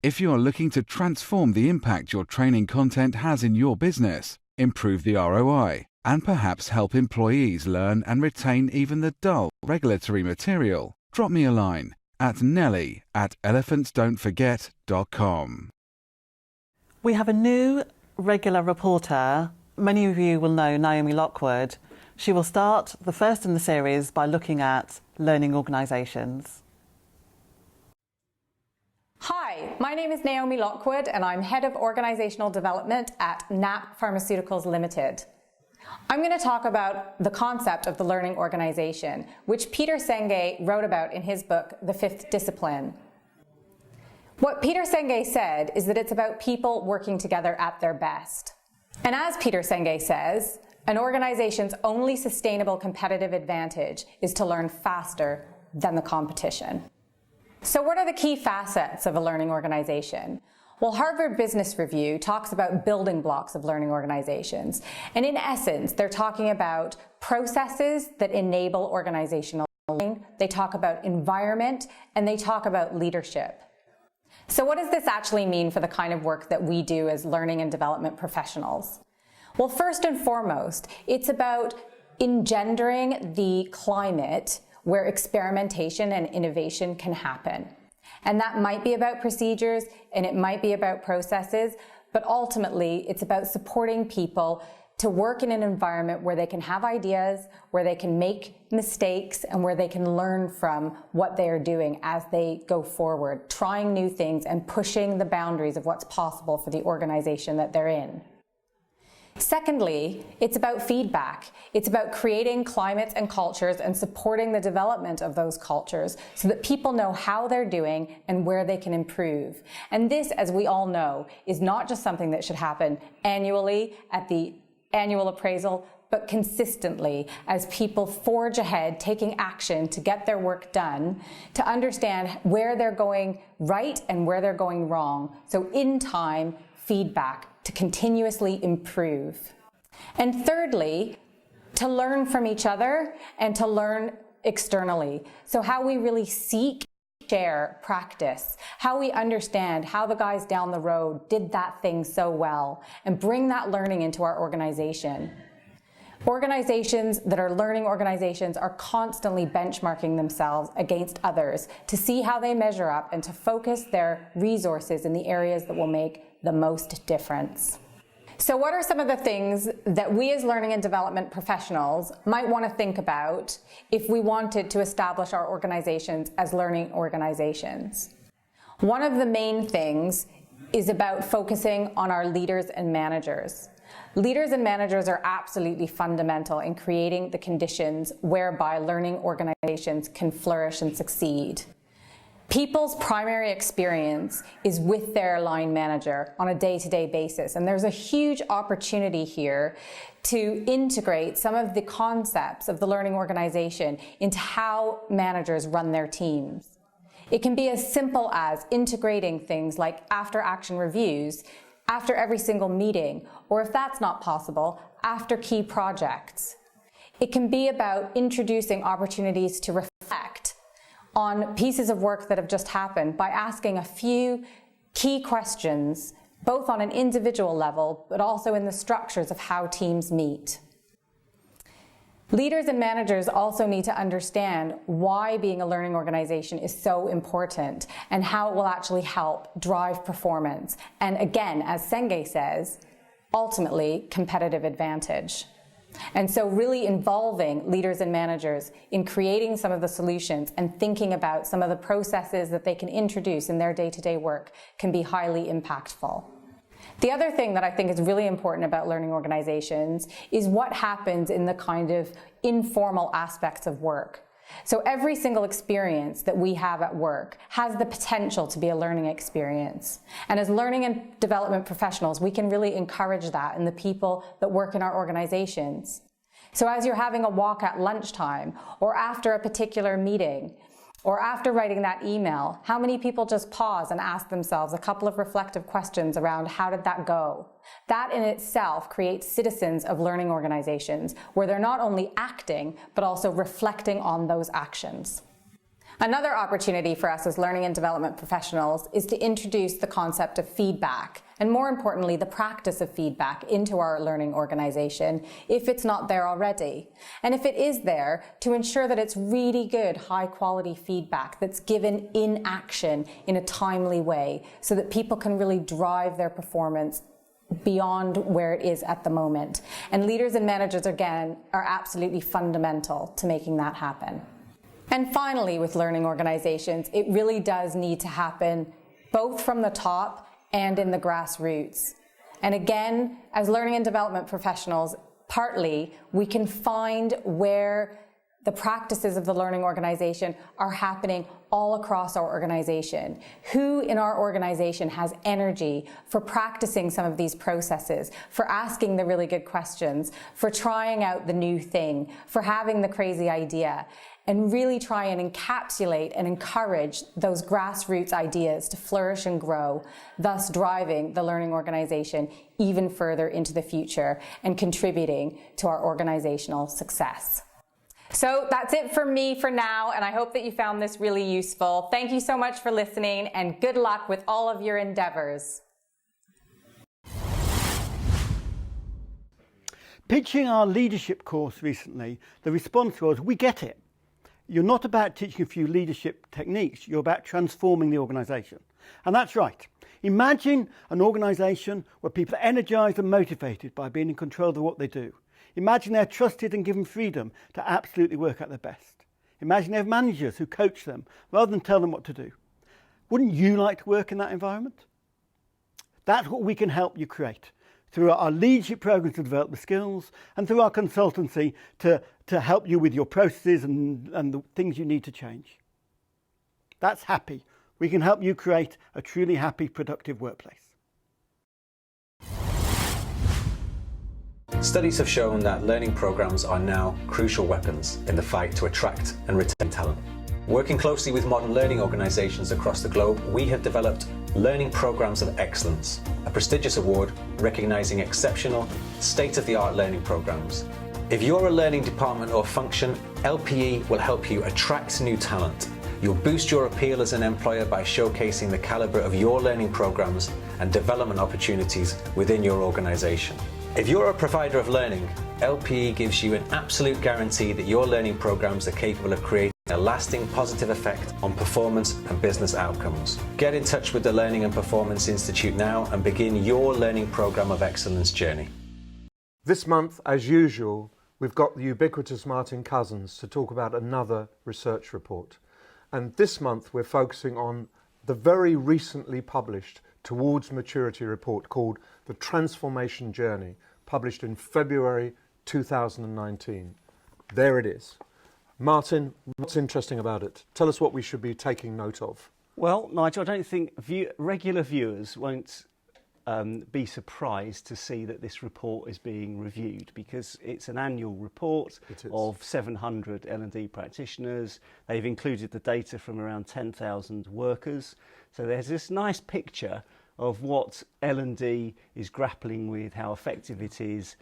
If you are looking to transform the impact your training content has in your business, improve the ROI, and perhaps help employees learn and retain even the dull regulatory material, drop me a line at nellie@elephantsdon'tforget.com. We have a new regular reporter. Many of you will know Naomi Lockwood. She will start the first in the series by looking at learning organisations. Hi, my name is Naomi Lockwood and I'm Head of Organisational Development at NAP Pharmaceuticals Limited. I'm going to talk about the concept of the learning organisation, which Peter Senge wrote about in his book, The Fifth Discipline. What Peter Senge said is that it's about people working together at their best. And as Peter Senge says, an organisation's only sustainable competitive advantage is to learn faster than the competition. So what are the key facets of a learning organisation? Well, Harvard Business Review talks about building blocks of learning organizations. And in essence, they're talking about processes that enable organizational learning. They talk about environment, and they talk about leadership. So what does this actually mean for the kind of work that we do as learning and development professionals? Well, first and foremost, it's about engendering the climate where experimentation and innovation can happen. And that might be about procedures and it might be about processes, but ultimately it's about supporting people to work in an environment where they can have ideas, where they can make mistakes, and where they can learn from what they are doing as they go forward, trying new things and pushing the boundaries of what's possible for the organization that they're in. Secondly, it's about feedback. It's about creating climates and cultures and supporting the development of those cultures so that people know how they're doing and where they can improve. And this, as we all know, is not just something that should happen annually at the annual appraisal, but consistently as people forge ahead, taking action to get their work done, to understand where they're going right and where they're going wrong. So in time, feedback to continuously improve. And thirdly, to learn from each other and to learn externally. So how we really seek, share, practice, how we understand how the guys down the road did that thing so well, and bring that learning into our organization. Organizations that are learning organizations are constantly benchmarking themselves against others to see how they measure up and to focus their resources in the areas that will make the most difference. So what are some of the things that we as learning and development professionals might want to think about if we wanted to establish our organizations as learning organizations? One of the main things is about focusing on our leaders and managers. Leaders and managers are absolutely fundamental in creating the conditions whereby learning organizations can flourish and succeed. People's primary experience is with their line manager on a day-to-day basis, and there's a huge opportunity here to integrate some of the concepts of the learning organization into how managers run their teams. It can be as simple as integrating things like after-action reviews after every single meeting, or if that's not possible, after key projects. It can be about introducing opportunities to reflect on pieces of work that have just happened by asking a few key questions, both on an individual level, but also in the structures of how teams meet. Leaders and managers also need to understand why being a learning organization is so important and how it will actually help drive performance. And again, as Senge says, ultimately competitive advantage. And so really involving leaders and managers in creating some of the solutions and thinking about some of the processes that they can introduce in their day-to-day work can be highly impactful. The other thing that I think is really important about learning organizations is what happens in the kind of informal aspects of work. So every single experience that we have at work has the potential to be a learning experience. And as learning and development professionals, we can really encourage that in the people that work in our organizations. So as you're having a walk at lunchtime, or after a particular meeting, or after writing that email, how many people just pause and ask themselves a couple of reflective questions around how did that go? That in itself creates citizens of learning organizations where they're not only acting, but also reflecting on those actions. Another opportunity for us as learning and development professionals is to introduce the concept of feedback, and more importantly, the practice of feedback into our learning organization if it's not there already. And if it is there, to ensure that it's really good, high quality feedback that's given in action in a timely way so that people can really drive their performance beyond where it is at the moment. And leaders and managers, again, are absolutely fundamental to making that happen. And finally, with learning organizations, it really does need to happen both from the top and in the grassroots. And again, as learning and development professionals, partly we can find where the practices of the learning organization are happening all across our organization. Who in our organization has energy for practicing some of these processes, for asking the really good questions, for trying out the new thing, for having the crazy idea, and really try and encapsulate and encourage those grassroots ideas to flourish and grow, thus driving the learning organization even further into the future and contributing to our organizational success. So that's it for me for now, and I hope that you found this really useful. Thank you so much for listening, and good luck with all of your endeavors. Pitching our leadership course recently, the response was, we get it. You're not about teaching a few leadership techniques, you're about transforming the organisation. And that's right. Imagine an organisation where people are energised and motivated by being in control of what they do. Imagine they're trusted and given freedom to absolutely work at their best. Imagine they have managers who coach them rather than tell them what to do. Wouldn't you like to work in that environment? That's what we can help you create. through our leadership programs to develop the skills, and through our consultancy to help you with your processes and the things you need to change. That's happy. We can help you create a truly happy, productive workplace. Studies have shown that learning programs are now crucial weapons in the fight to attract and retain talent. Working closely with modern learning organisations across the globe, we have developed Learning Programs of Excellence, a prestigious award recognising exceptional, state-of-the-art learning programs. If you're a learning department or function, LPE will help you attract new talent. You'll boost your appeal as an employer by showcasing the calibre of your learning programs and development opportunities within your organisation. If you're a provider of learning, LPE gives you an absolute guarantee that your learning programs are capable of creating a lasting positive effect on performance and business outcomes. Get in touch with the Learning and Performance Institute now and begin your Learning Programme of Excellence journey. This month, as usual, we've got the ubiquitous Martin Couzins to talk about another research report. And this month we're focusing on the very recently published Towards Maturity report called The Transformation Journey, published in February 2019. There it is. Martin, what's interesting about it? Tell us what we should be taking note of. Well, Nigel, I don't think regular viewers won't be surprised to see that this report is being reviewed, because it's an annual report of 700 L&D practitioners. They've included the data from around 10,000 workers. So there's this nice picture of what L&D is grappling with, how effective it is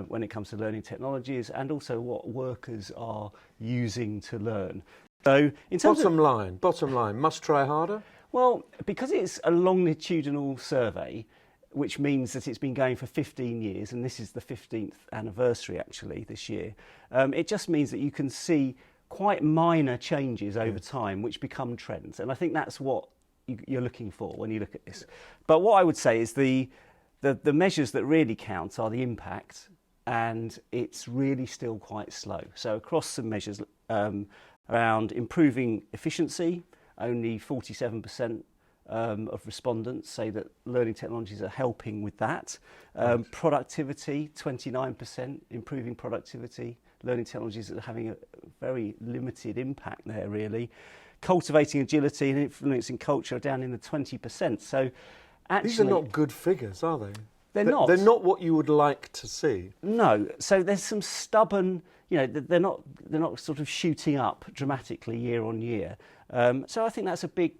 when it comes to learning technologies, and also what workers are using to learn. So in terms bottom line, must try harder? Well, because it's a longitudinal survey, which means that it's been going for 15 years, and this is the 15th anniversary actually this year, it just means that you can see quite minor changes over time which become trends, and I think that's what you're looking for when you look at this. But what I would say is the measures that really count are the impact, and it's really still quite slow. So across some measures around improving efficiency, only 47% of respondents say that learning technologies are helping with that. Productivity, 29%, improving productivity. Learning technologies are having a very limited impact there, really. Cultivating agility and influencing culture are down in the 20%. So actually, these are not good figures, are they? They're not. They're not what you would like to see. No. So there's some stubborn, they're not sort of shooting up dramatically year on year. So I think that's a big,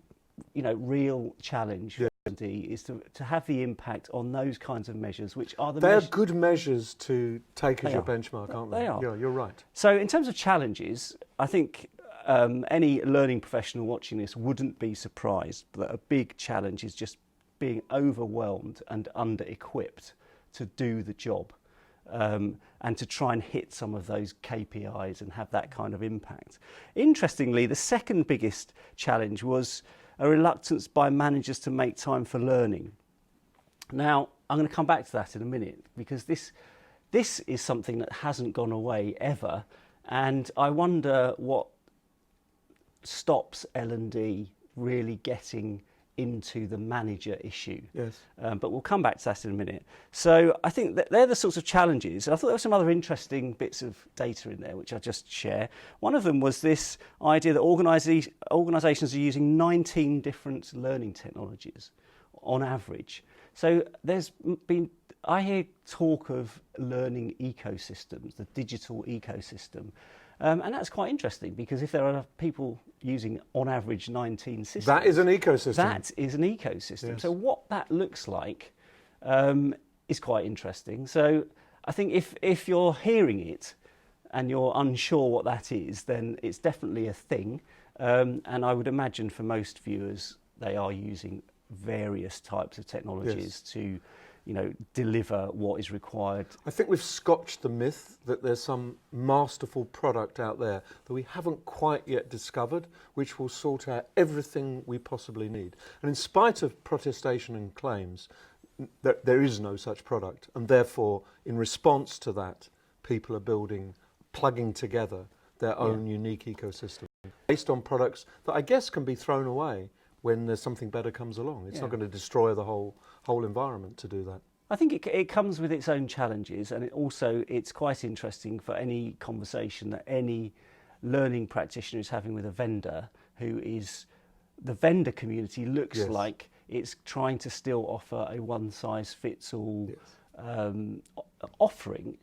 real challenge for LD, is to have the impact on those kinds of measures, which are They're good measures to take as your benchmark, aren't they? They are. Yeah, you're right. So in terms of challenges, I think any learning professional watching this wouldn't be surprised that a big challenge is just being overwhelmed and under-equipped to do the job, and to try and hit some of those KPIs and have that kind of impact. Interestingly, the second biggest challenge was a reluctance by managers to make time for learning. Now, I'm going to come back to that in a minute, because this is something that hasn't gone away ever, and I wonder what stops L&D really getting into the manager issue. Yes. But we'll come back to that in a minute. So I think that they're the sorts of challenges. I thought there were some other interesting bits of data in there, which I'll just share. One of them was this idea that organisations are using 19 different learning technologies on average. So I hear talk of learning ecosystems, the digital ecosystem. And that's quite interesting, because if there are people using, on average, 19 systems... That is an ecosystem. That is an ecosystem. Yes. So what that looks like is quite interesting. So I think if you're hearing it and you're unsure what that is, then it's definitely a thing. And I would imagine for most viewers, they are using various types of technologies to deliver what is required. I think we've scotched the myth that there's some masterful product out there that we haven't quite yet discovered, which will sort out everything we possibly need. And in spite of protestation and claims, there is no such product. And therefore, in response to that, people are plugging together their own unique ecosystem based on products that I guess can be thrown away when there's something better comes along. It's not going to destroy the whole environment to do that. I think it comes with its own challenges, and it's quite interesting for any conversation that any learning practitioner is having with a vendor who is, the vendor community looks like it's trying to still offer a one-size-fits-all offering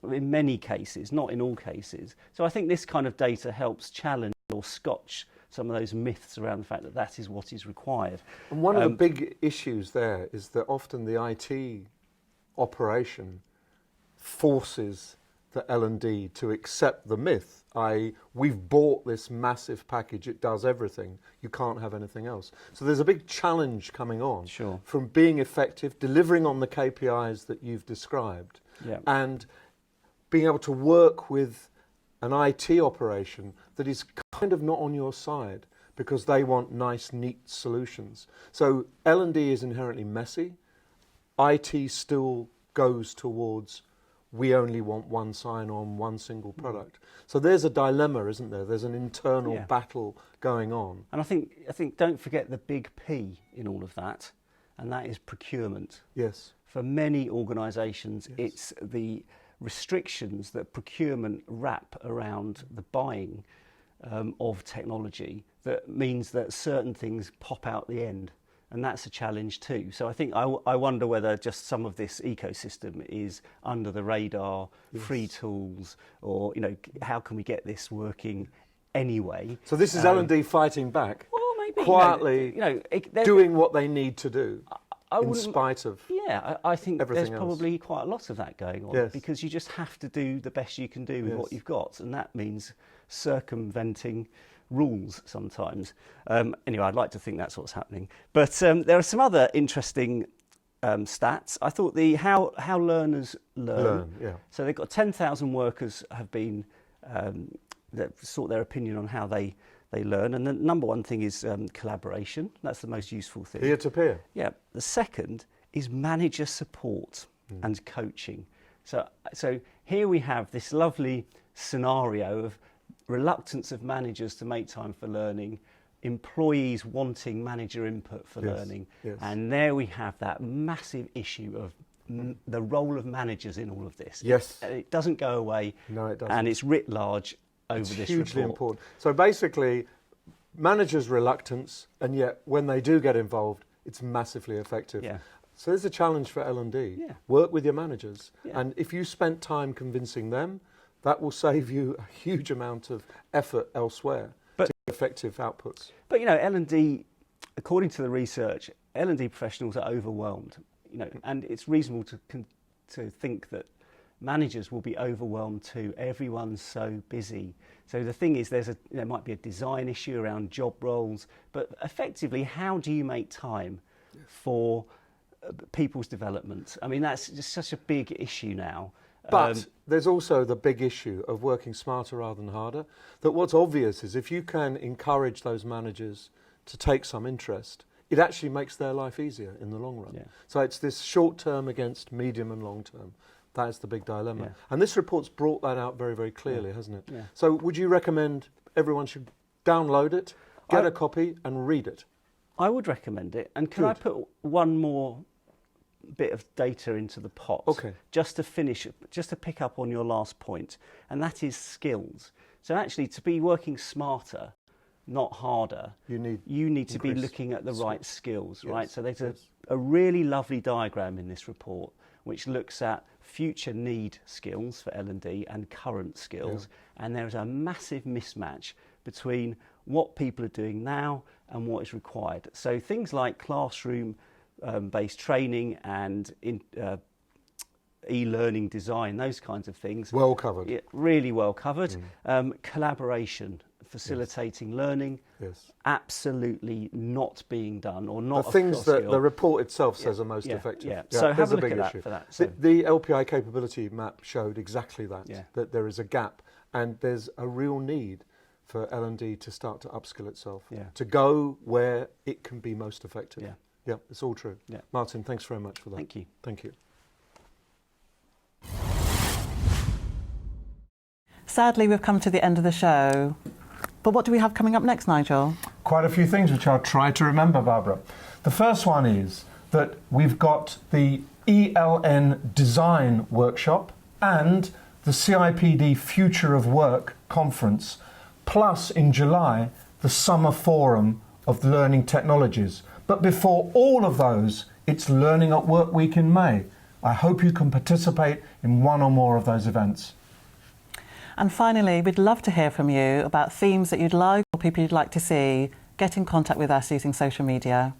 in many cases, not in all cases. So I think this kind of data helps challenge or scotch some of those myths around the fact that that is what is required. And one of the big issues there is that often the IT operation forces the L&D to accept the myth, i.e. we've bought this massive package, it does everything, you can't have anything else. So there's a big challenge coming on from being effective, delivering on the KPIs that you've described, and being able to work with an IT operation that is kind of not on your side because they want nice, neat solutions. So L&D is inherently messy. IT still goes towards we only want one sign-on, one single product. So there's a dilemma, isn't there? There's an internal battle going on. And I think don't forget the big P in all of that, and that is procurement. Yes. For many organisations, it's the restrictions that procurement wrap around the buying of technology that means that certain things pop out the end, and that's a challenge too. So I think I wonder whether just some of this ecosystem is under the radar, free tools, or how can we get this working anyway? So this is L&D fighting back, well, maybe, quietly doing what they need to do. In spite of I think there's else. Probably quite a lot of that going on because you just have to do the best you can do with what you've got, and that means circumventing rules sometimes. Anyway, I'd like to think that's what's happening. But there are some other interesting stats. I thought the how learners learn. So they've got 10,000 workers have been that sought their opinion on how they learn, and the number one thing is collaboration. That's the most useful thing. Peer to peer. Yeah. The second is manager support and coaching. So here we have this lovely scenario of reluctance of managers to make time for learning, employees wanting manager input for learning, and there we have that massive issue of the role of managers in all of this. Yes. It doesn't go away. No, it doesn't. And it's writ large over it's this hugely report. important. So basically, managers' reluctance, and yet when they do get involved, it's massively effective. Yeah. So there's a challenge for L&D. Yeah. Work with your managers. Yeah. And if you spent time convincing them, that will save you a huge amount of effort elsewhere to get effective outputs. But, L&D, according to the research, L&D professionals are overwhelmed, and it's reasonable to think that managers will be overwhelmed too. Everyone's so busy. So the thing is, there might be a design issue around job roles, but effectively, how do you make time for people's development? I mean, that's just such a big issue now. But there's also the big issue of working smarter rather than harder. That what's obvious is if you can encourage those managers to take some interest, it actually makes their life easier in the long run. Yeah. So it's this short term against medium and long term. That is the big dilemma. Yeah. And this report's brought that out very, very clearly, hasn't it? Yeah. So would you recommend everyone should download it, get a copy and read it? I would recommend it. And can I put one more bit of data into the pot? Okay. Just to pick up on your last point, and that is skills. So actually, to be working smarter, not harder, you need to be looking at the right skills, right? So there's a really lovely diagram in this report which looks at future need skills for L&D and current skills, and there's a massive mismatch between what people are doing now and what is required. So things like classroom based training and e-learning design, those kinds of things. Well covered. Yeah, really well covered. Collaboration, facilitating learning, absolutely not being done or not. The things that the report itself says are most effective. Yeah. So have a look at that for that. So. The LPI capability map showed exactly that, that there is a gap and there's a real need for L&D to start to upskill itself, to go where it can be most effective. Yeah, it's all true. Yeah. Martin, thanks very much for that. Thank you. Thank you. Sadly, we've come to the end of the show. But what do we have coming up next, Nigel? Quite a few things which I'll try to remember, Barbara. The first one is that we've got the ELN Design Workshop and the CIPD Future of Work Conference, plus in July the Summer Forum of Learning Technologies. But before all of those, it's Learning at Work Week in May. I hope you can participate in one or more of those events. And finally, we'd love to hear from you about themes that you'd like or people you'd like to see. Get in contact with us using social media.